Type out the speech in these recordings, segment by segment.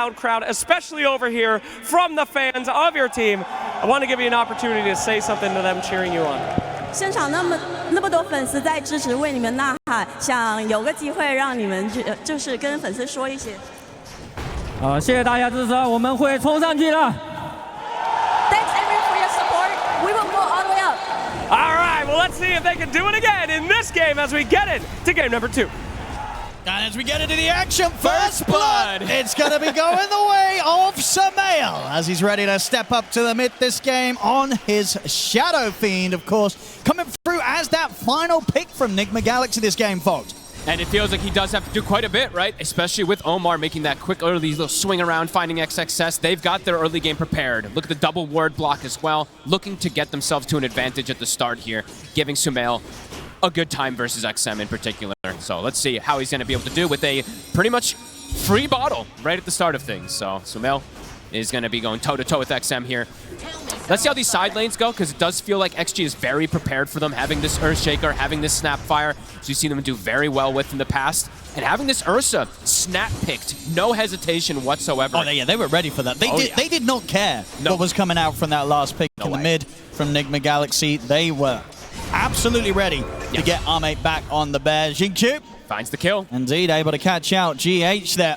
loud crowd, especially over here from the fans of your team. I want to give you an opportunity to say something to them cheering you on. 现场那么多粉丝在支持，为你们呐喊，想有个机会让你们就是跟粉丝说一些。谢谢大家支持，我们会冲上去的。Thanks everyone for your support. We will go all the way up. All right, well, let's see if they can do it again in this game as we get into game number 2. And as we get into the action, first blood, it's going to be going the way of Sumail as he's ready to step up to the mid this game on his Shadow Fiend, of course, coming through as that final pick from Nigma Galaxy this game, folks. And it feels like he does have to do quite a bit, right? Especially with Omar making that quick early little swing around, finding XXS. They've got their early game prepared. Look at the double ward block as well, looking to get themselves to an advantage at the start here, giving Sumail a good time versus XM in particular. So let's see how he's going to be able to do with a pretty much free bottle right at the start of things. So Sumail is going to be going toe-to-toe with XM here. Let's see how these side lanes go, because it does feel like XG is very prepared for them, having this Earthshaker, having this Snapfire, as we've seen them do very well with in the past, and having this Ursa snap-picked, no hesitation whatsoever. Oh, yeah, they were ready for that. They did not care what was coming out from that last pick in the mid from Nigma Galaxy. They were absolutely ready to get our mate back on the bear. Xingqiu finds the kill. Indeed, able to catch out GH there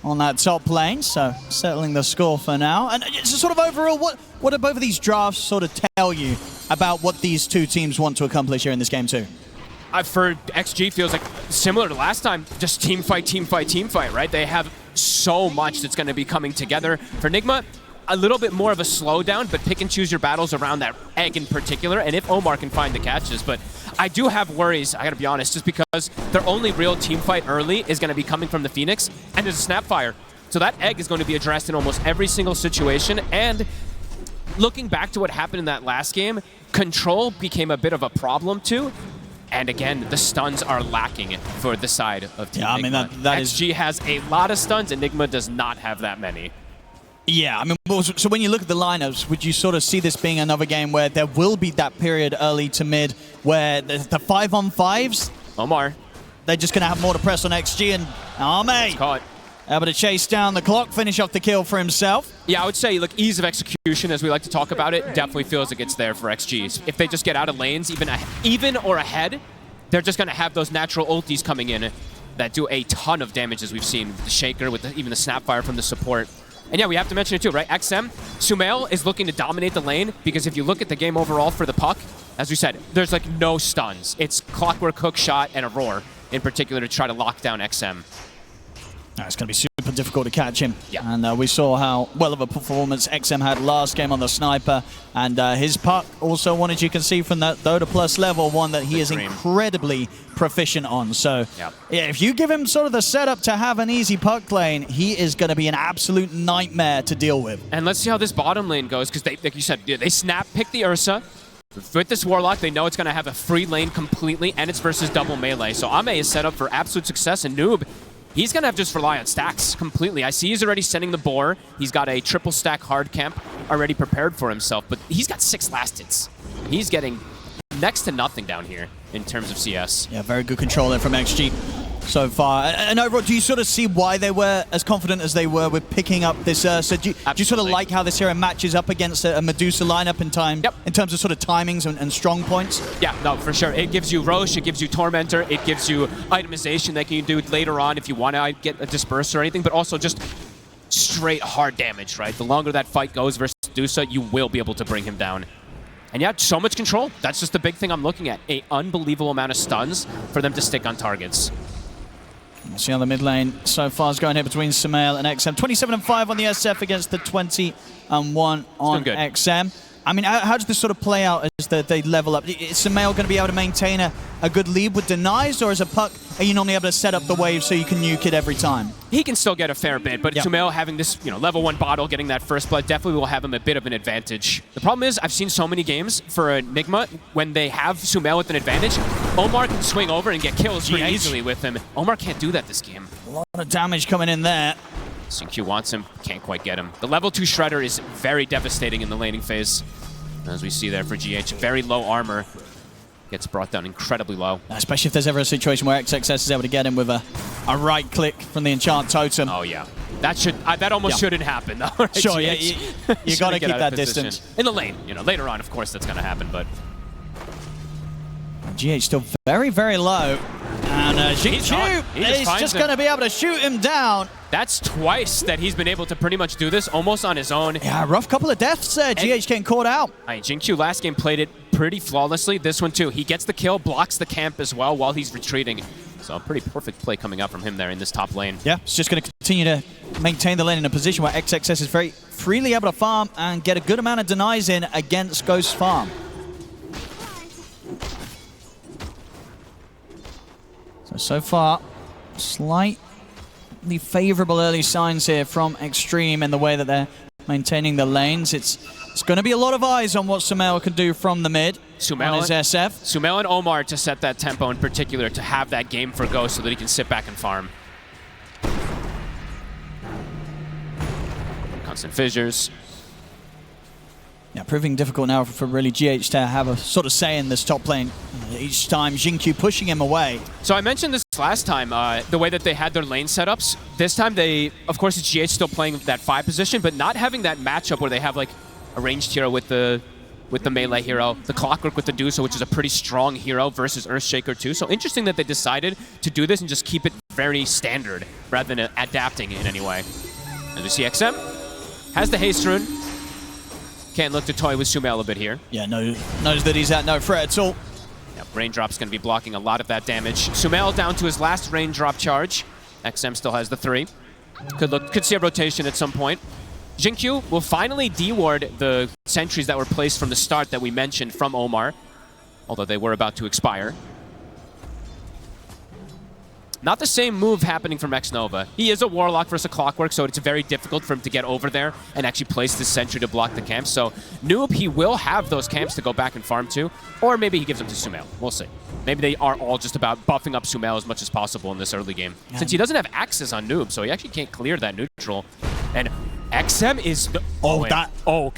on that top lane, so settling the score for now. And just sort of overall, what do both of these drafts sort of tell you about what these two teams want to accomplish here in this game too? For XG, feels like similar to last time, just team fight, team fight, team fight, right? They have so much that's going to be coming together. For Nigma, a little bit more of a slowdown, but pick and choose your battles around that egg in particular, and if Omar can find the catches. But I do have worries, I gotta be honest, just because their only real team fight early is gonna be coming from the Phoenix, and there's a Snapfire. So that egg is going to be addressed in almost every single situation, and looking back to what happened in that last game, control became a bit of a problem too. And again, the stuns are lacking for the side of Team Nigma. I mean, that XG has a lot of stuns, and Nigma does not have that many. Yeah, I mean, so when you look at the lineups, would you sort of see this being another game where there will be that period early to mid where the 5-on-5s, Omar, they're just going to have more to press on XG, and Ame caught. Able to chase down the clock, finish off the kill for himself. Yeah, I would say, look, ease of execution, as we like to talk about it, definitely feels like it's there for XG. If they just get out of lanes, even or ahead, they're just going to have those natural ultis coming in that do a ton of damage, as we've seen with the Shaker, with even the Snapfire from the support. And yeah, we have to mention it too, right? XM, Sumail is looking to dominate the lane, because if you look at the game overall for the puck, as we said, there's like no stuns. It's clockwork hook shot and a roar in particular to try to lock down XM. It's going to be super difficult to catch him. Yeah. And we saw how well of a performance XM had last game on the sniper. And his puck, also one, as you can see from that Dota Plus level, one that he is incredibly proficient on. So yeah, if you give him sort of the setup to have an easy puck lane, he is going to be an absolute nightmare to deal with. And let's see how this bottom lane goes, because they, like you said, they snap pick the Ursa. With this Warlock, they know it's going to have a free lane completely, and it's versus double melee. So Ame is set up for absolute success, and Noob, he's going to have to just rely on stacks completely. I see he's already sending the boar. He's got a triple stack hard camp already prepared for himself, but he's got 6 last hits. He's getting next to nothing down here in terms of CS. Yeah, very good control there from XG so far. And overall, do you sort of see why they were as confident as they were with picking up this Ursa? Do you sort of like how this hero matches up against a Medusa lineup in time, in terms of sort of timings and strong points? Yeah, no, for sure. It gives you Rosh, it gives you Tormentor, it gives you itemization that you can do later on if you want to get a Disperser or anything, but also just straight hard damage, right? The longer that fight goes versus Medusa, you will be able to bring him down. And yeah, so much control. That's just the big thing I'm looking at. An unbelievable amount of stuns for them to stick on targets. We'll see how the mid lane so far is going here between Sumail and XM. 27-5 on the SF against the 20-1 on XM. I mean, how does this sort of play out as they level up? Is Sumail going to be able to maintain a good lead with denies, or as a puck, are you normally able to set up the wave so you can nuke it every time? He can still get a fair bit, but Sumail having this, level 1 bottle, getting that first blood, definitely will have him a bit of an advantage. The problem is, I've seen so many games for Nigma, when they have Sumail with an advantage, Omar can swing over and get kills pretty easily with him. Omar can't do that this game. A lot of damage coming in there. Xingqiu wants him, can't quite get him. The level 2 Shredder is very devastating in the laning phase. As we see there for GH, very low armor. Gets brought down incredibly low. Especially if there's ever a situation where XXS is able to get him with a right click from the Enchant Totem. Oh yeah. That almost shouldn't happen, though. Right? Sure, yeah, you got to keep that distance. In the lane, later on, of course, that's going to happen, but... GH still very, very low. And Xingqiu is just going to be able to shoot him down. That's twice that he's been able to pretty much do this, almost on his own. Yeah, rough couple of deaths there. GH getting caught out. Xingqiu last game played it pretty flawlessly. This one, too. He gets the kill, blocks the camp as well while he's retreating. So a pretty perfect play coming out from him there in this top lane. Yeah, it's just going to continue to maintain the lane in a position where XXS is very freely able to farm and get a good amount of denies in against Ghost's farm. So far, slightly favorable early signs here from Xtreme in the way that they're maintaining the lanes. It's going to be a lot of eyes on what Sumail can do from the mid on his SF. Sumail and Omar to set that tempo in particular, to have that game for Ghost so that he can sit back and farm. Constant fissures. Yeah, proving difficult now for really GH to have a sort of say in this top lane. Each time Xingqiu pushing him away. So I mentioned this last time, the way that they had their lane setups. This time of course it's GH still playing that 5 position, but not having that matchup where they have like a ranged hero with the melee hero, the Clockwork with the Dusa, which is a pretty strong hero, versus Earthshaker too. So interesting that they decided to do this and just keep it very standard rather than adapting in any way. As we see XM has the haste rune. Can't look to toy with Sumail a bit here. Yeah, knows that he's at no threat at all. Yeah, Raindrop's going to be blocking a lot of that damage. Sumail down to his last Raindrop charge. XM still has the 3. Could see a rotation at some point. Xingqiu will finally deward the sentries that were placed from the start that we mentioned from Omar, although they were about to expire. Not the same move happening from Xnova. He is a Warlock versus a Clockwork, so it's very difficult for him to get over there and actually place this sentry to block the camp. So Noob, he will have those camps to go back and farm to, or maybe he gives them to Sumail. We'll see. Maybe they are all just about buffing up Sumail as much as possible in this early game. Yeah. Since he doesn't have access on Noob, so he actually can't clear that neutral. And XM is...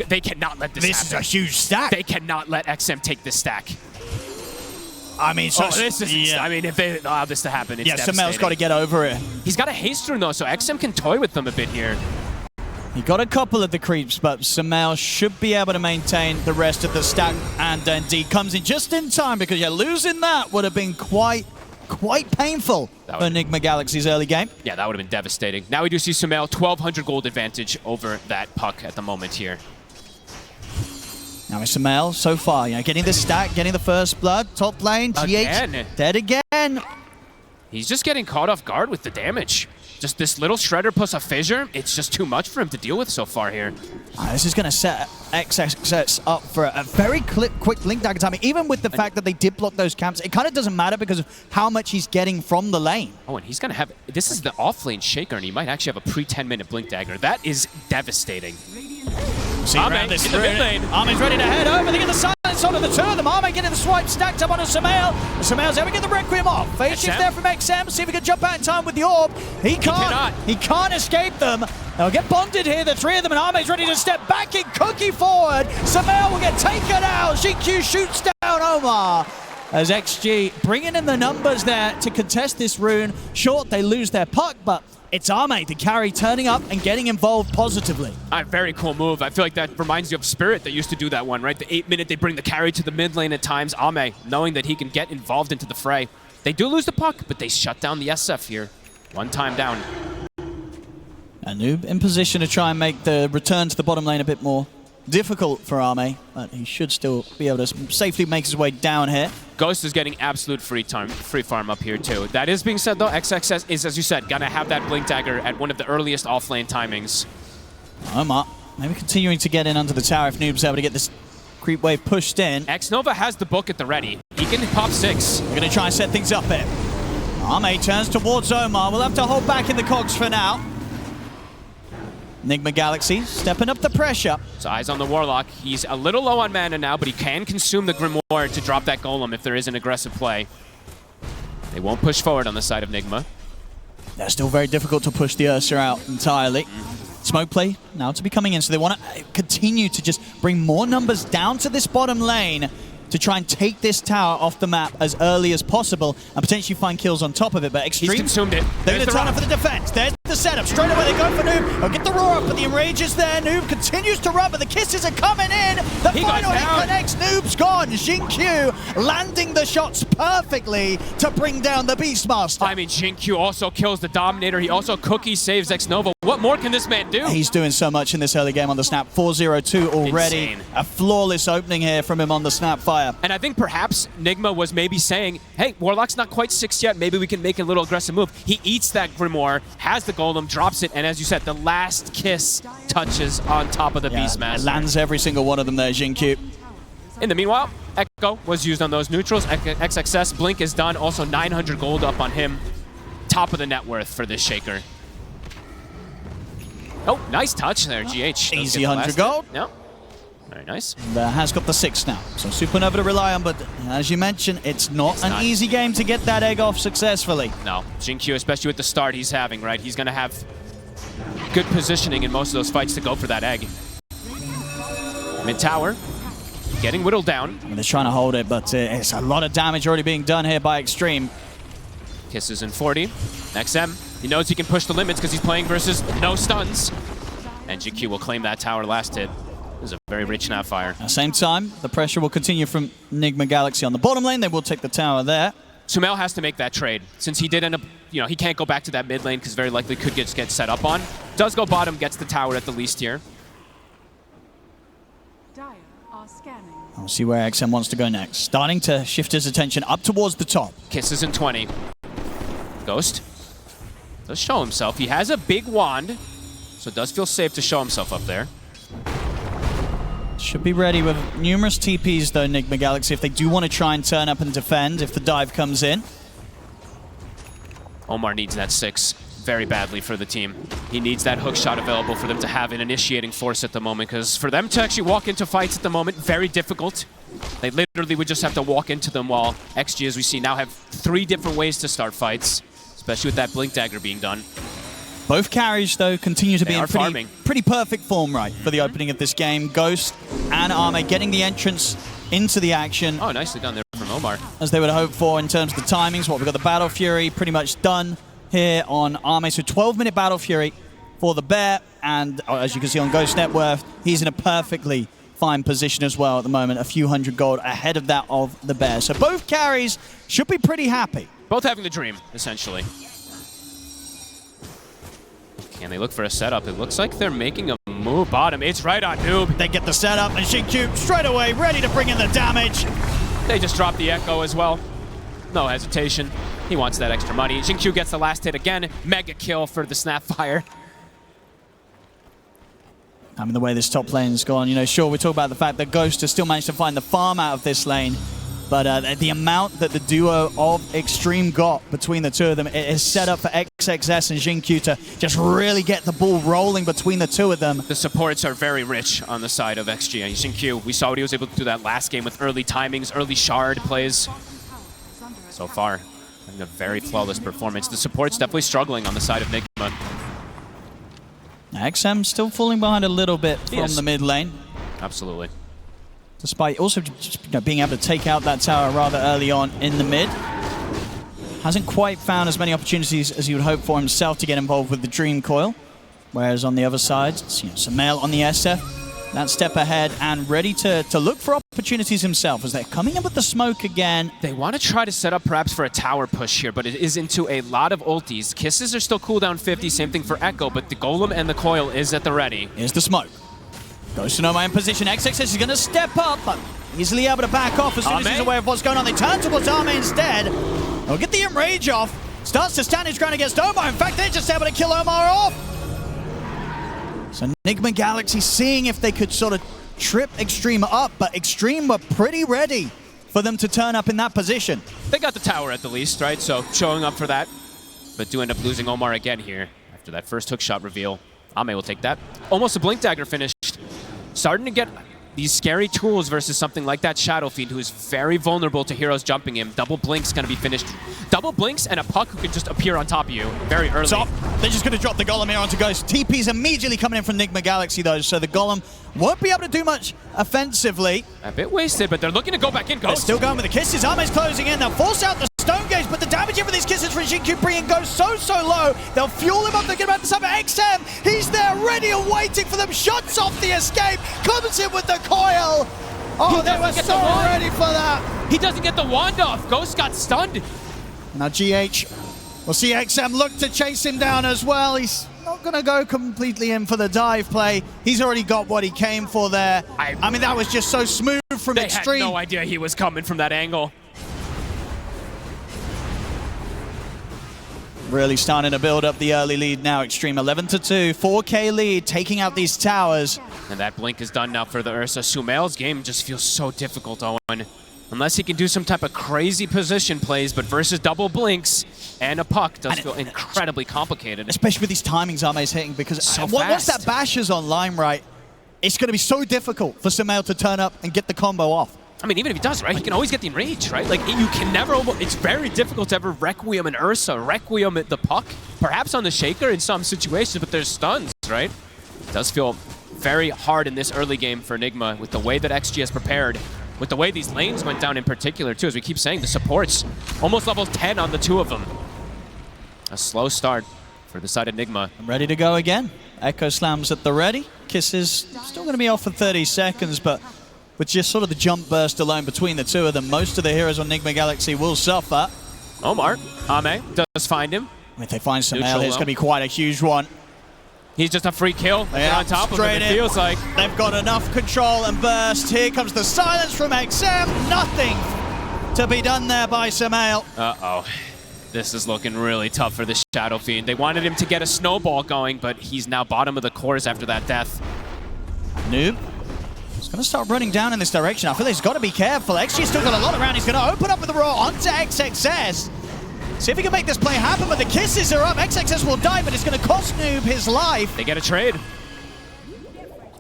they cannot let this happen. This is a huge stack. They cannot let XM take this stack. I mean, I mean, if they allow this to happen, it's devastating. Sumail's got to get over it. He's got a haste rune, though, so XM can toy with them a bit here. He got a couple of the creeps, but Sumail should be able to maintain the rest of the stack. And then D comes in just in time, because losing that would have been quite painful for Nigma Galaxy's early game. Yeah, that would have been devastating. Now we do see Sumail 1,200 gold advantage over that puck at the moment here. Now it's Sumail so far, getting the stack, getting the first blood, top lane, GH dead again. He's just getting caught off guard with the damage. Just this little shredder plus a fissure, it's just too much for him to deal with so far here. This is going to set XXS up for a very quick Blink Dagger timing. Even with the fact that they did block those camps, it kind of doesn't matter because of how much he's getting from the lane. Oh, and he's going to have... This is the off-lane Shaker, and he might actually have a pre-10-minute Blink Dagger. That is devastating. See around this in the mid lane. Armin's ready to head over. They get the silence onto the two of them. Armin getting the swipe stacked up onto Sumail. Sumail's able to get the Requiem off. Phase shift there from XM. See if he can jump out in time with the orb. He can't. He can't escape them. They'll get bonded here, the 3 of them, and Armin's ready to step back in, cookie forward. Sumail will get taken out. Xingqiu shoots down Omar. As XG bringing in the numbers there to contest this rune. Short, they lose their puck, but it's Ame, the carry, turning up and getting involved positively. A very cool move. I feel like that reminds you of Spirit that used to do that one, right? The 8-minute, they bring the carry to the mid lane at times. Ame, knowing that he can get involved into the fray. They do lose the puck, but they shut down the SF here. One time down. Noob in position to try and make the return to the bottom lane a bit more difficult for Ame, but he should still be able to safely make his way down here. Ghost is getting absolute free farm up here too. That is being said though, XXS is, as you said, gonna have that Blink Dagger at one of the earliest off-lane timings. Omar maybe continuing to get in under the tower if Noob's able to get this creep wave pushed in. Xnova has the book at the ready. He can pop 6. We're gonna try and set things up here. Ame turns towards Omar. We'll have to hold back in the cogs for now. Nigma Galaxy stepping up the pressure. So eyes on the Warlock. He's a little low on mana now, but he can consume the Grimoire to drop that Golem if there is an aggressive play. They won't push forward on the side of Nigma. They're still very difficult to push the Ursa out entirely. Smoke play now to be coming in, so they want to continue to just bring more numbers down to this bottom lane to try and take this tower off the map as early as possible and potentially find kills on top of it. But Xtreme, he's consumed it. They're going to turn up for the defense. There's the setup. Straight away they go for Noob. They'll get the roar up, but the enrage is there. Noob continues to run, but the kisses are coming in. The final hit connects. Noob's gone. Xingqiu landing the shots perfectly to bring down the Beastmaster. I mean, Xingqiu also kills the Dominator. He also cookie saves Xnova. What more can this man do? He's doing so much in this early game on the Snap. 4-0-2 already. Insane. A flawless opening here from him on the Snapfire. And I think perhaps Nigma was maybe saying, hey, Warlock's not quite 6 yet. Maybe we can make a little aggressive move. He eats that Grimoire, has the Golem, drops it, and as you said, the last kiss touches on top of the Beastmaster. It lands every single one of them there, Xingqiu. In the meanwhile, Echo was used on those neutrals. XXS Blink is done. Also 900 gold up on him. Top of the net worth for this Shaker. Oh, nice touch there, GH. Easy 100 gold. Yep. Very nice. Has got the 6 now, so Supernova to rely on, but as you mentioned, it's not an easy game to get that egg off successfully. No, Xingqiu, especially with the start he's having, right? He's going to have good positioning in most of those fights to go for that egg. Mid tower, getting whittled down. I mean, they're trying to hold it, but it's a lot of damage already being done here by Xtreme. Kisses in 40. XM, he knows he can push the limits because he's playing versus no stuns. And GQ will claim that tower last hit. This is a very rich Snapfire. At the same time, the pressure will continue from Nigma Galaxy on the bottom lane. They will take the tower there. Sumail has to make that trade. Since he did end up, he can't go back to that mid lane because very likely could get set up on. Does go bottom, gets the tower at the least here. We'll see where XM wants to go next. Starting to shift his attention up towards the top. Kisses in 20. Ghost does show himself. He has a big wand, so it does feel safe to show himself up there. Should be ready with numerous TPs though, Nigma Galaxy, if they do want to try and turn up and defend if the dive comes in. Omar needs that 6 very badly for the team. He needs that hook shot available for them to have an initiating force at the moment, because for them to actually walk into fights at the moment, very difficult. They literally would just have to walk into them, while XG, as we see now, have 3 different ways to start fights, especially with that Blink Dagger being done. Both carries, though, continue to be in pretty perfect form, right, for the opening of this game. Ghost and Arme getting the entrance into the action. Oh, nicely done there from Omar. As they would hope for in terms of the timings. We've got the Battle Fury pretty much done here on Arme. So 12-minute Battle Fury for the Bear. And as you can see on Ghost net worth, he's in a perfectly fine position as well at the moment. A few hundred gold ahead of that of the Bear. So both carries should be pretty happy. Both having the dream, essentially. Can they look for a setup? It looks like they're making a move bottom. It's right on Noob. They get the setup, and Xingqiu straight away ready to bring in the damage. They just drop the Echo as well. No hesitation. He wants that extra money. Xingqiu gets the last hit again. Mega kill for the Snapfire. I mean, the way this top lane's gone, sure, we talk about the fact that Ghost has still managed to find the farm out of this lane, but the amount that the duo of Xtreme got between the two of them is set up for XXS and Xingqiu to just really get the ball rolling between the two of them. The supports are very rich on the side of XG. And Xingqiu, we saw what he was able to do that last game with early timings, early shard plays. So far, having a very flawless performance. The support's definitely struggling on the side of Nigma. XM still falling behind a little bit from the mid lane. Absolutely. Despite also just being able to take out that tower rather early on in the mid. Hasn't quite found as many opportunities as you would hope for himself to get involved with the Dream Coil. Whereas on the other side, Sumail on the SF, that step ahead and ready to look for opportunities himself as they're coming in with the smoke again. They want to try to set up perhaps for a tower push here, but it is into a lot of ultis. Kisses are still cooldown 50, same thing for Echo, but the Golem and the Coil is at the ready. Here's the smoke. Ghost to Noma in position. XXS is going to step up, but easily able to back off as soon as he's aware of what's going on. They turn towards Arme instead. They'll get the enrage off. Starts to stand his ground against Omar. In fact, they're just able to kill Omar off. So Nigma Galaxy seeing if they could sort of trip Xtreme up, but Xtreme were pretty ready for them to turn up in that position. They got the tower at the least, right? So showing up for that, but do end up losing Omar again here after that first hookshot reveal. Ame will take that. Almost a Blink Dagger finished. Starting to get these scary tools versus something like that Shadow Fiend, who is very vulnerable to heroes jumping him. Double Blink's going to be finished. Double Blinks and a Puck who can just appear on top of you very early. Top. They're just going to drop the Golem here onto Ghost. TP's immediately coming in from Nigma Galaxy, though, so the Golem won't be able to do much offensively. A bit wasted, but they're looking to go back in. Ghost. They're still going with the kisses. Arme's closing in. They'll force out the Stone Gaze, but the damage here for these kisses kisses from Xingqiu, bringing Ghost so low. They'll fuel him up, they're about to summon XM. He's there, ready and waiting for them. Shuts off the escape, comes in with the coil. Oh, they were so ready for that. He doesn't get the wand off. Ghost got stunned. Now GH, we'll see XM look to chase him down as well. He's not going to go completely in for the dive play. He's already got what he came for there. I mean, that was just so smooth from Xtreme. They had no idea he was coming from that angle. Really starting to build up the early lead now. Xtreme 11-2, 4K lead, taking out these towers. And that blink is done now for the Ursa. Sumail's game just feels so difficult, Owen. Unless he can do some type of crazy position plays, but versus double blinks and a puck does feel incredibly complicated. Especially with these timings Ame's hitting, because so once that bash is online, right, it's going to be so difficult for Sumail to turn up and get the combo off. I mean, even if he does, right, he can always get the enrage, right? Like, you can never, it's very difficult to ever Requiem an Ursa, Requiem at the puck, perhaps on the Shaker in some situations, but there's stuns, right? It does feel very hard in this early game for Nigma with the way that XG has prepared, with the way these lanes went down in particular, too. As we keep saying, the supports almost level 10 on the two of them. A slow start for the side of Nigma. I'm ready to go again. Echo slams at the ready. Kisses still going to be off for 30 seconds, but with just sort of the jump burst alone between the two of them, most of the heroes on Nigma Galaxy will suffer. Omar, Ame does find him. If they find Sumail, it's going to be quite a huge one. He's just a free kill. They're on top of him, it feels like. They've got enough control and burst. Here comes the silence from XM. Nothing to be done there by Sumail. Uh-oh. This is looking really tough for the Shadow Fiend. They wanted him to get a snowball going, but he's now bottom of the course after that death. Noob. He's going to start running down in this direction. I feel like he's got to be careful. XG's still got a lot around. He's going to open up with the roar onto XXS. See if he can make this play happen, but the kisses are up. XXS will die, but it's going to cost Noob his life. They get a trade.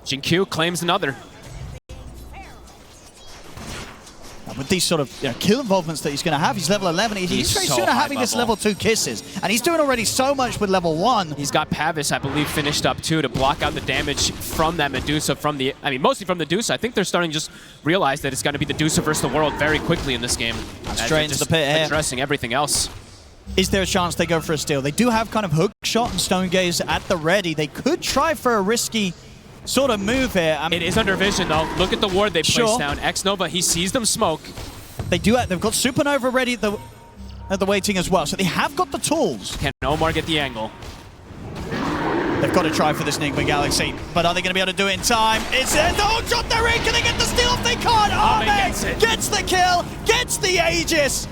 Xingqiu claims another. With these sort of kill involvements that he's going to have, he's level 11. He's very soon having this level 2 kisses. And he's doing already so much with level 1. He's got Pavis, I believe, finished up too to block out the damage from that Medusa, from the, I mean, mostly from the Medusa. I think they're starting to just realize that it's going to be the Medusa versus the world very quickly in this game. Straight into the pit here. Addressing everything else. Is there a chance they go for a steal? They do have kind of hook shot and stone gaze at the ready. They could try for a risky sort of move here. I mean, it is under vision though. Look at the ward they placed down. X-Nova, he sees them smoke. They've got Supernova ready at the waiting as well, so they have got the tools. Can Omar get the angle? They've got to try for this Nigma Galaxy, but are they going to be able to do it in time? It's the hook shot, they're in! Can they get the steal if they can't? Ame gets the kill, gets the Aegis,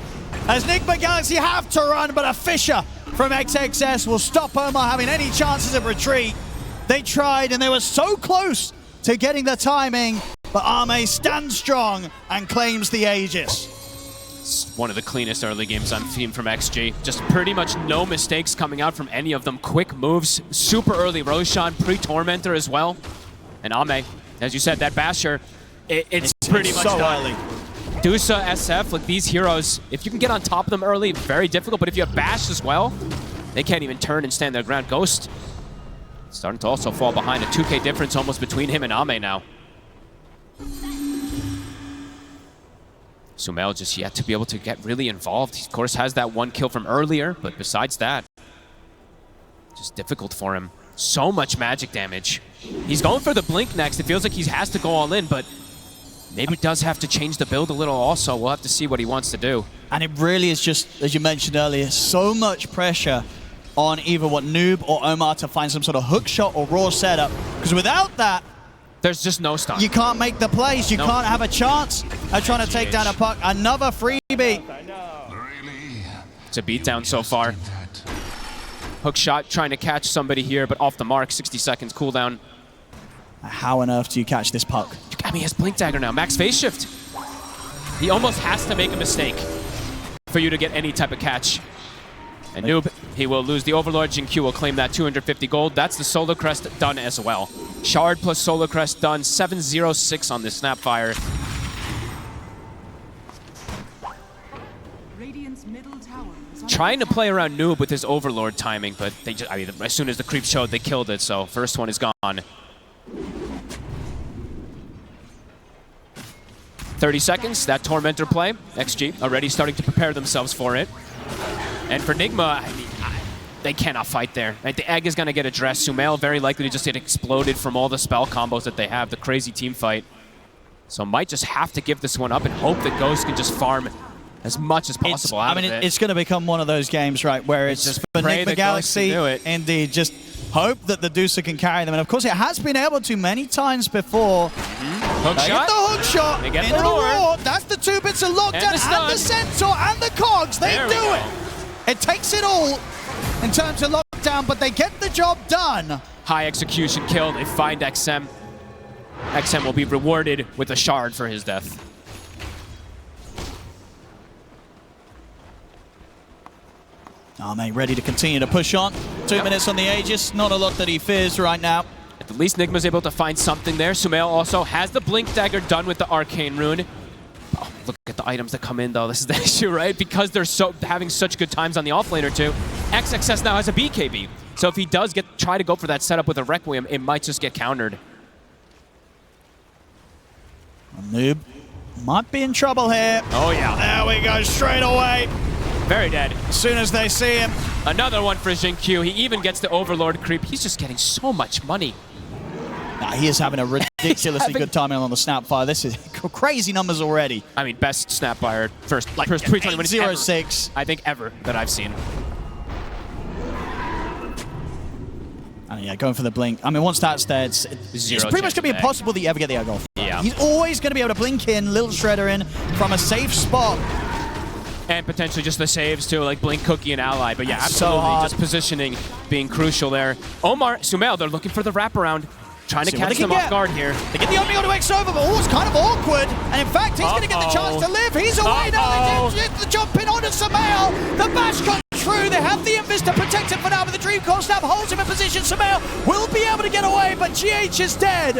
as Nigma Galaxy have to run, but a Fisher from XXS will stop Omar having any chances of retreat. They tried, and they were so close to getting the timing, but Ame stands strong and claims the Aegis. It's one of the cleanest early games I've seen from XG. Just pretty much no mistakes coming out from any of them. Quick moves, super early Roshan, pre-Tormentor as well. And Ame, as you said, that Basher, it's pretty much so done. early. Dusa, SF, like these heroes, if you can get on top of them early, very difficult, but if you have Bash as well, they can't even turn and stand their ground. Ghost starting to also fall behind. A 2K difference almost between him and Ame now. Sumail just yet to be able to get really involved. He, of course, has that one kill from earlier, but besides that, just difficult for him. So much magic damage. He's going for the blink next. It feels like he has to go all in, but maybe does have to change the build a little also. We'll have to see what he wants to do. And it really is just, as you mentioned earlier, so much pressure on either Noob or Omar to find some sort of hook shot or raw setup. Because without that, there's just no stun. You can't make the plays. You can't have a chance at trying to take down a puck. Another freebie. It's a beatdown so far. Hook shot trying to catch somebody here, but off the mark. 60 seconds cooldown. How on earth do you catch this puck? I mean, he has Blink Dagger now. Max phase shift. He almost has to make a mistake for you to get any type of catch. And Noob, he will lose the Overlord. Xingqiu will claim that 250 gold. That's the Solar Crest done as well. Shard plus Solar Crest done. 706 on this Snapfire. Trying to play around Noob with his Overlord timing, but they just, I mean, as soon as the creep showed, they killed it. So first one is gone. 30 seconds, that Tormentor play. XG already starting to prepare themselves for it. And for Nigma, I mean, they cannot fight there. Right? The egg is going to get addressed. Sumail very likely to just get exploded from all the spell combos that they have, the crazy team fight. So might just have to give this one up and hope that Ghost can just farm as much as possible out of it. It's going to become one of those games, right, where it's just for pray Nigma that Galaxy, Ghost can do it. indeed, just hope that the Dusa can carry them. And of course, it has been able to many times before. Hook They shot. get the hook shot They get into the the roar. roar. That's the 2 bits of lockdown And the stun. and the Centaur and the cogs. They There we do go. it. It takes it all in terms of lockdown, but they get the job done. High execution kill. They find XM. XM will be rewarded with a shard for his death. Arme ready to continue to push on. 2 minutes on the Aegis. Not a lot that he fears right now. At least Nigma's able to find something there. Sumail also has the Blink Dagger done with the Arcane Rune. Oh, look at the items that come in, though. This is the issue, right? Because they're having such good times on the offlane or two, XXS now has a BKB. So if he does try to go for that setup with a Requiem, it might just get countered. Noob might be in trouble here. Oh, yeah. There we go, straight away. Very dead. As soon as they see him. Another one for Xingqiu. He even gets the Overlord creep. He's just getting so much money. Nah, he is having a ridiculously good timing on the Snapfire. This is crazy numbers already. I mean, best Snapfire first 320 minutes ever, 806. I think ever that I've seen. And yeah, going for the blink. I mean, once that's there, it's pretty much going to be impossible that you ever get the egg off. Yeah. He's always going to be able to blink in, little shredder in from a safe spot. And potentially just the saves too, like Blink Cookie and Ally. But yeah, That's so absolutely, hard. just positioning being crucial there. Omar, Sumail, they're looking for the wraparound. Trying to See what catch they them can off get. guard here. They get the Omni onto X-Over, but it's kind of awkward. And in fact, he's going to get the chance to live. He's away now. They do the jump in onto Sumail. The bash comes through. They have the Invis to protect him for now, but the Dream Coil Snap holds him in position. Sumail will be able to get away, but GH is dead.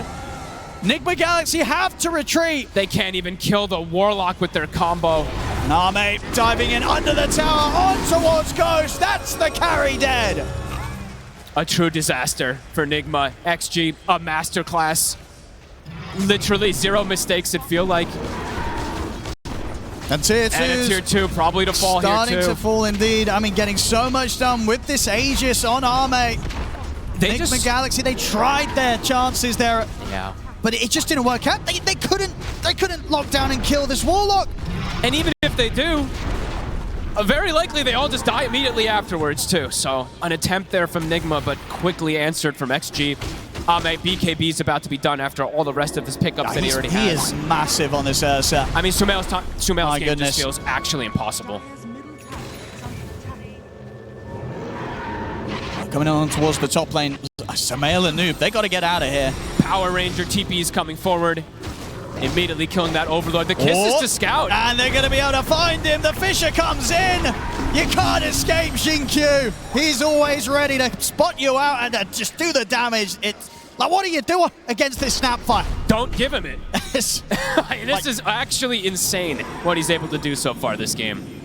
Nigma Galaxy have to retreat. They can't even kill the Warlock with their combo. Name diving in under the tower on towards Ghost. That's the carry dead. A true disaster for Nigma. XG, a masterclass. Literally 0 mistakes, it feel like. And tier And a tier 2 probably to fall starting here too. to fall indeed. I mean, getting so much done with this Aegis on Arme. Nigma Galaxy, they tried their chances there. Yeah. But it just didn't work out. They couldn't lock down and kill this Warlock. And even if they do, very likely they all just die immediately afterwards too. So an attempt there from Nigma, but quickly answered from XG. BKB is about to be done after all the rest of his pickups that he already He has. is massive on this set. I mean, Sumail's game goodness. just feels actually impossible. Coming on towards the top lane. Sumail and Noob, they got to get out of here. Power Ranger TP is coming forward. Immediately killing that Overlord. The kiss is to Scout. And they're going to be able to find him. The Fisher comes in. You can't escape Xingqiu. He's always ready to spot you out and just do the damage. It's like, what do you do against this Snapfire? Don't give him it. This This is actually insane what he's able to do so far this game.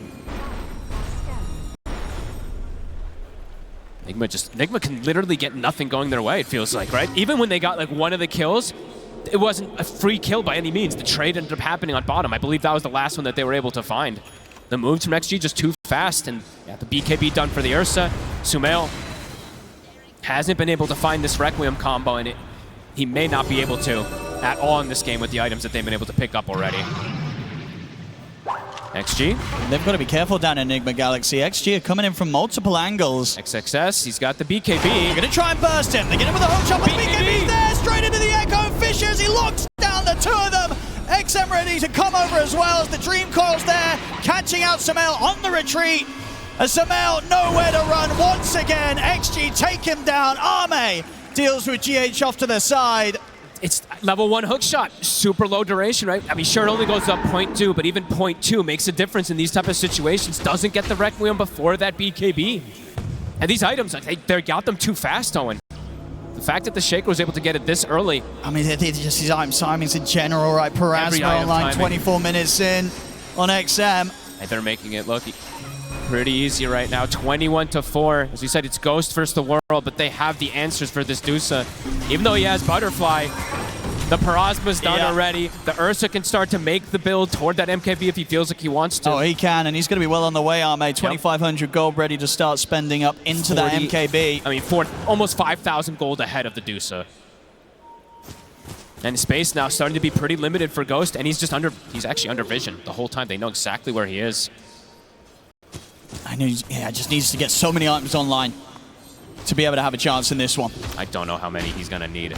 Nigma can literally get nothing going their way, it feels like, right? Even when they got like one of the kills, it wasn't a free kill by any means. The trade ended up happening on bottom. I believe that was the last one that they were able to find. The moves from XG just too fast, and yeah, the BKB done for the Ursa. Sumail hasn't been able to find this Requiem combo, and he may not be able to at all in this game with the items that they've been able to pick up already. XG. They've got to be careful down in Nigma Galaxy. XG are coming in from multiple angles. XXS, he's got the BKB. They're going to try and burst him. They get him with a hook shot, but the BKB's there, straight into the Echo Fishers. He locks down the two of them. XM ready to come over as well as the Dream Coil's there, catching out Sumail on the retreat. As Sumail nowhere to run once again. XG take him down. Arme deals with GH off to the side. It's level 1 hook shot, super low duration, right? I mean, sure, it only goes up 0.2, but even 0.2 makes a difference in these type of situations. Doesn't get the Requiem before that BKB. And these items, they got them too fast, Owen. The fact that the Shaker was able to get it this early. I mean, just his item timings in general, right? Parasma online, 24 minutes in on XM. And they're making it look pretty easy right now. 21-4. As we said, it's Ghost versus the world, but they have the answers for this Dusa. Even though he has Butterfly, The Parasma's done already. The Ursa can start to make the build toward that MKB if he feels like he wants to. Oh, he can, and he's going to be well on the way, Arme. 2,500 gold ready to start spending up into that MKB. I mean, almost 5,000 gold ahead of the Dusa. And space now starting to be pretty limited for Ghost, and he's actually under vision the whole time. They know exactly where he is. I know, just needs to get so many items online to be able to have a chance in this one. I don't know how many he's going to need.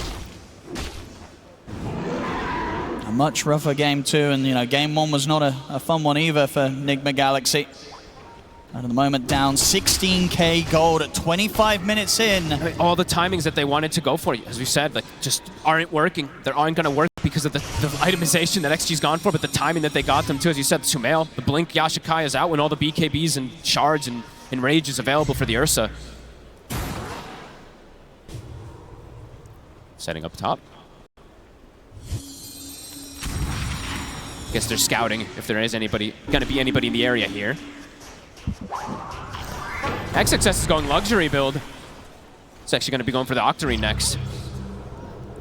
A much rougher game too, and game one was not a fun one either for Nigma Galaxy. And at the moment down 16k gold at 25 minutes in. I mean, all the timings that they wanted to go for, as we said, like just aren't working. They aren't going to work because of the itemization that XG's gone for, but the timing that they got them to, as you said, Sumail, the Blink Yashikai is out when all the BKBs and shards and Rage is available for the Ursa. Setting up top. Guess they're scouting if there is anybody, gonna be anybody in the area here. XXS is going luxury build. It's actually gonna be going for the Octarine next.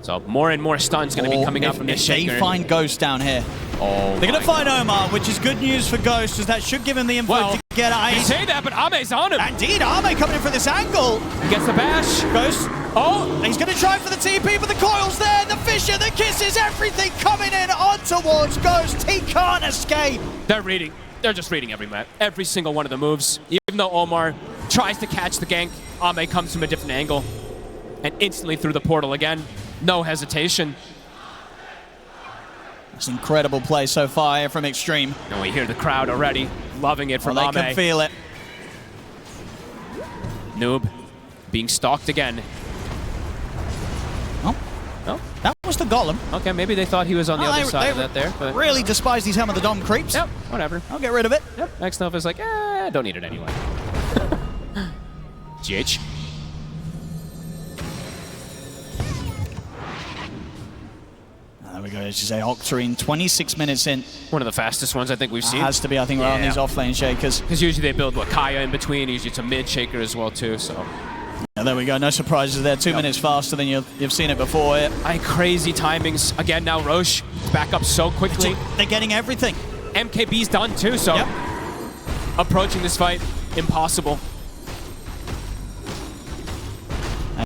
So more and more stuns gonna be coming out from this shaker. They find Ghost down here. Oh, they're gonna find Omar, which is good news for Ghost, as that should give him the info to get out. You say that, but Ame's on him. Indeed, Ame coming in for this angle. He gets the bash. Ghost. Oh, he's going to try for the TP, but the coil's there, the Fisher, the kisses, everything coming in on towards Ghost. He can't escape. They're just reading every map, every single one of the moves. Even though Omar tries to catch the gank, Ame comes from a different angle and instantly through the portal again. No hesitation. It's incredible play so far here from Xtreme. And we hear the crowd already loving it from Ame. They can feel it. Noob being stalked again. Oh, that was the Golem. Okay, maybe they thought he was on the other side of that there. But really despise these Helm of the Dom creeps. Yep, whatever. I'll get rid of it. Yep. Next Nova's like, I don't need it anyway. GH. There we go, as you say, Octarine, 26 minutes in. One of the fastest ones I think we've seen. Has to be, I think, around these offlane shakers. Because usually they build Kaya in between. Usually it's a mid shaker as well too. So. Yeah, there we go. No surprises there. 2 minutes faster than you've seen it before. Crazy timings again. Now Roche back up so quickly. They're getting everything. MKB's done too. So approaching this fight impossible.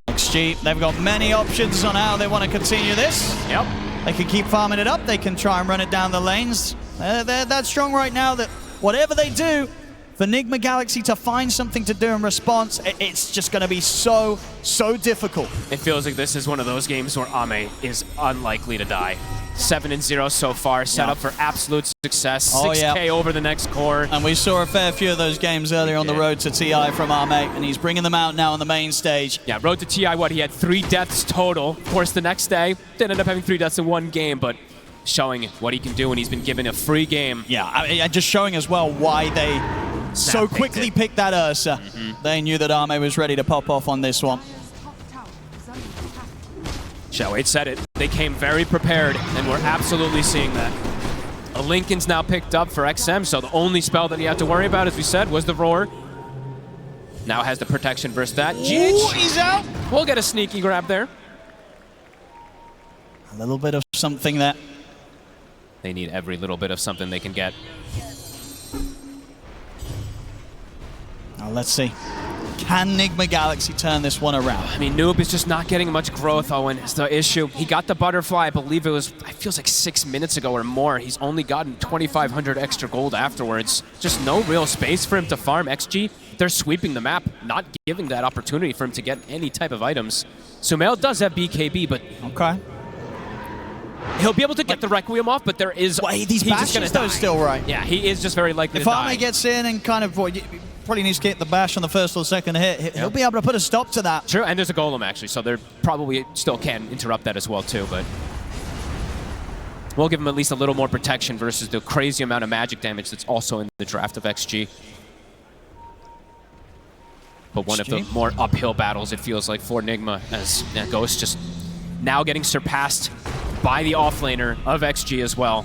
XG, they've got many options on how they want to continue this. Yep. They can keep farming it up. They can try and run it down the lanes. They're that strong right now that whatever they do, for Nigma Galaxy to find something to do in response, it's just going to be so difficult. It feels like this is one of those games where Ame is unlikely to die. 7-0 so far, set up for absolute success. 6K over the next core. And we saw a fair few of those games earlier on the road to TI from Ame, and he's bringing them out now on the main stage. Yeah, road to TI, he had 3 deaths total. Of course, the next day, didn't end up having 3 deaths in one game, but showing what he can do when he's been given a free game. Yeah, and just showing as well why they so quickly picked that Ursa. They knew that Ame was ready to pop off on this one. Shao-Wade said it. They came very prepared, and we're absolutely seeing that. A Lincoln's now picked up for XM, so the only spell that he had to worry about, as we said, was the Roar. Now has the protection versus that. Ooh, he's out! We'll get a sneaky grab there. A little bit of something there. They need every little bit of something they can get. Now let's see. Can Nigma Galaxy turn this one around? I mean, Noob is just not getting much growth, Owen. It's the issue. He got the butterfly, I believe it feels like 6 minutes ago or more. He's only gotten 2,500 extra gold afterwards. Just no real space for him to farm. XG, they're sweeping the map, not giving that opportunity for him to get any type of items. Sumail does have BKB, but okay. He'll be able to get the Requiem off, but there is... Wait, these bashes though still right. Yeah, he is just very likely to die. If Ame gets in and kind of... probably needs to get the bash on the first or second hit. He'll be able to put a stop to that. True, and there's a Golem actually, so they probably still can interrupt that as well too, but we'll give him at least a little more protection versus the crazy amount of magic damage that's also in the draft of XG. But one of the more uphill battles, it feels like, for Nigma, as Ghost just now getting surpassed by the offlaner of XG as well.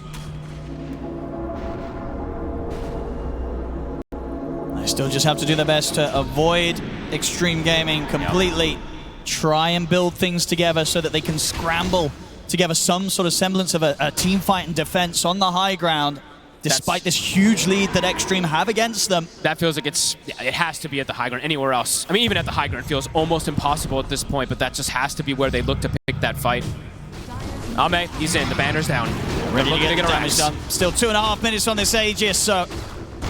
They still just have to do their best to avoid Xtreme Gaming completely. Try and build things together so that they can scramble together some sort of semblance of a team fight and defense on the high ground, despite this huge lead that Xtreme have against them. That feels like it has to be at the high ground. Anywhere else, I mean, even at the high ground feels almost impossible at this point, but that just has to be where they look to pick that fight. Ame, he's in, the banner's down. Ready to get damage done. Still 2.5 minutes on this Aegis, so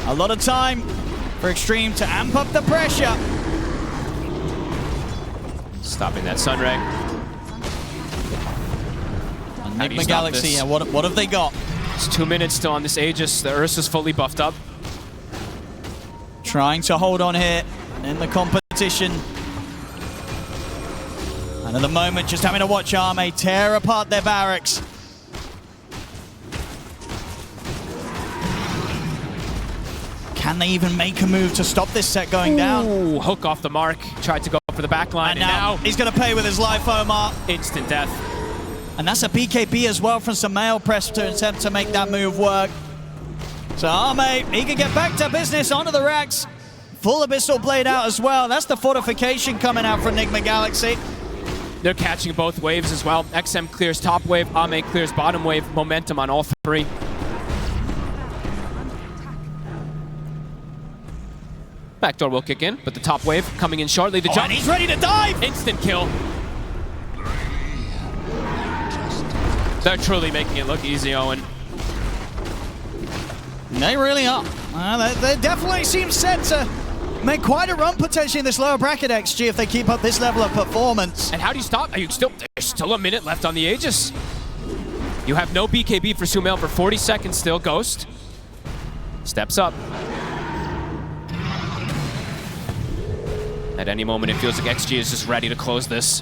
a lot of time for Xtreme to amp up the pressure. Stopping that Sunray. Nigma Galaxy, yeah, what have they got? It's 2 minutes still on this Aegis. The Ursa's fully buffed up. Trying to hold on here in the competition. And at the moment, just having to watch Ame tear apart their barracks. Can they even make a move to stop this set going down? Ooh, hook off the mark. Tried to go for the back line, and now he's going to pay with his life, Omar. Instant death. And that's a BKB as well from Sumail Press to attempt to make that move work. So Ame, he can get back to business onto the racks. Full Abyssal Blade out as well. That's the fortification coming out from Nigma Galaxy. They're catching both waves as well. XM clears top wave, Ame clears bottom wave. Momentum on all three. Backdoor will kick in, but the top wave coming in shortly. The jump. And he's ready to dive! Instant kill. They're truly making it look easy, Owen. They really are. They definitely seem set to make quite a run potentially in this lower bracket, XG, if they keep up this level of performance. And how do you stop? There's still a minute left on the Aegis. You have no BKB for Sumail for 40 seconds still. Ghost steps up. At any moment, it feels like XG is just ready to close this.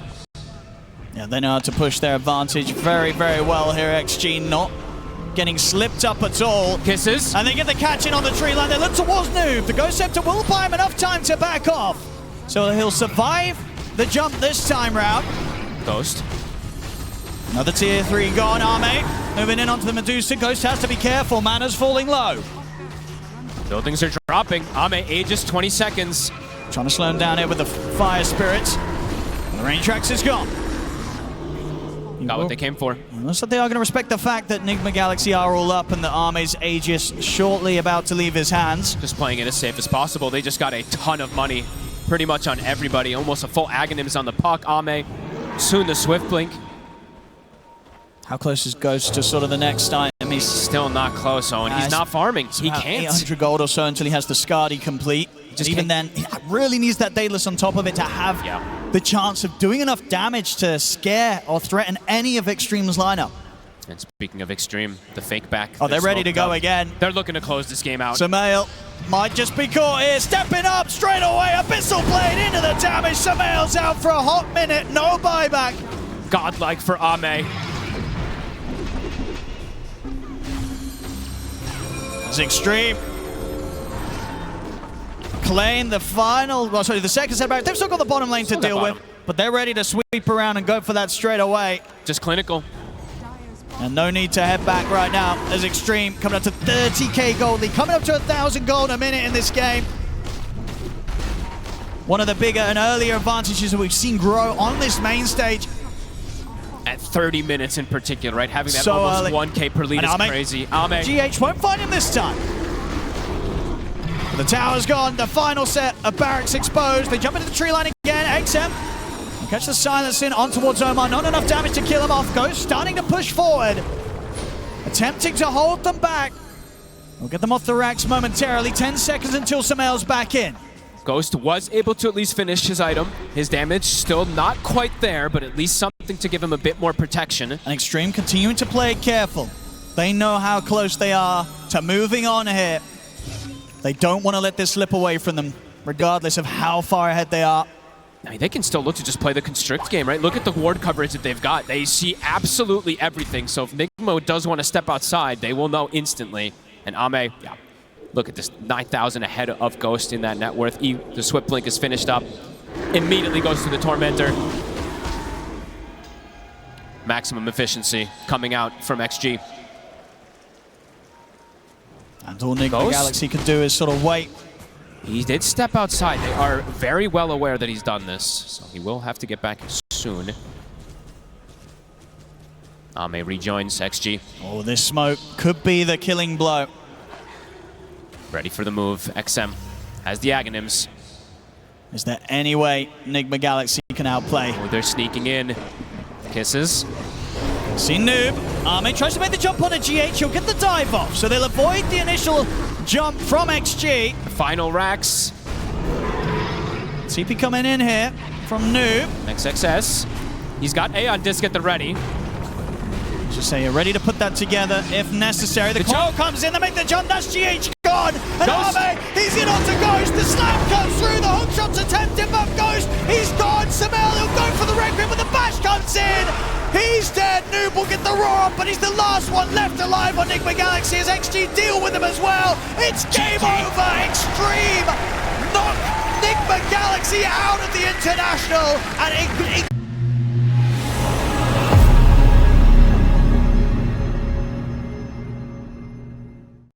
Yeah, they know how to push their advantage very, very well here. XG not getting slipped up at all. Kisses. And they get the catch in on the tree line. They look towards Noob. The Ghost Scepter will buy him enough time to back off. So he'll survive the jump this time round. Ghost. Another tier 3 gone. Ame moving in onto the Medusa. Ghost has to be careful. Mana's falling low. Buildings are dropping. Ame, Aegis, 20 seconds. Trying to slow him down here with the Fire Spirits. And the Rain Tracks is gone. Got what they came for. Looks like they are going to respect the fact that Nigma Galaxy are all up and that Ame's Aegis shortly about to leave his hands. Just playing it as safe as possible. They just got a ton of money pretty much on everybody. Almost a full Aghanims on the puck. Ame, soon the Swift Blink. How close is Ghost to sort of the next item? He's still not close, Owen. He's not farming. He can't. 800 gold or so until he has the Skadi complete. Just even then, he really needs that Daedalus on top of it to have the chance of doing enough damage to scare or threaten any of Xtreme's lineup. And speaking of Xtreme, the fake back. Oh, they're ready to go again. They're looking to close this game out. Sumail might just be caught here. Stepping up straight away. Abyssal Blade into the damage. Sumail's out for a hot minute. No buyback. Godlike for Ame. It's Xtreme. Claim the final, well, sorry, the second setback. They've still got the bottom lane to deal with, but they're ready to sweep around and go for that straight away. Just clinical. And no need to head back right now as Xtreme coming up to 30k gold lead, coming up to 1,000 gold a minute in this game. One of the bigger and earlier advantages that we've seen grow on this main stage. At 30 minutes in particular, right? Having that So almost early. 1k per lead is crazy. Ame. GH won't find him this time. The tower's gone, the final set of barracks exposed. They jump into the tree line again. XM catch the silence in on towards Omar. Not enough damage to kill him off. Ghost starting to push forward. Attempting to hold them back. We'll get them off the racks momentarily. 10 seconds until Sumail's back in. Ghost was able to at least finish his item. His damage still not quite there, but at least something to give him a bit more protection. And Xtreme continuing to play it careful. They know how close they are to moving on here. They don't want to let this slip away from them, regardless of how far ahead they are. I mean, they can still look to just play the constrict game, right? Look at the ward coverage that they've got. They see absolutely everything. So if Nigma does want to step outside, they will know instantly. And Ame, yeah, look at this, 9,000 ahead of Ghost in that net worth. The Swift Blink is finished up. Immediately goes to the Tormentor. Maximum efficiency coming out from XG. And all Nigma Galaxy can do is sort of wait. He did step outside. They are very well aware that he's done this, so he will have to get back soon. Ame rejoins XG. Oh, this smoke could be the killing blow. Ready for the move. XM has the Aghanims. Is there any way Nigma Galaxy can outplay? Oh, they're sneaking in. Kisses. See Noob. Ame tries to make the jump on a GH. He'll get the dive off, so they'll avoid the initial jump from XG. Final racks. TP coming in here from Noob. XXS. He's got A on disc at the ready. Just say you're ready to put that together if necessary. The call comes in, they make the jump, that's GH gone. And Ame, he's in onto Ghost. The slap comes through, the hook shot's attempted, but Ghost, he's gone. Sumail, he'll go for the Requiem, but the bash comes in. He's dead. Noob will get the roar up, but he's the last one left alive on Nigma Galaxy as XG deal with him as well. It's game over. Xtreme knock Nigma Galaxy out of the International, and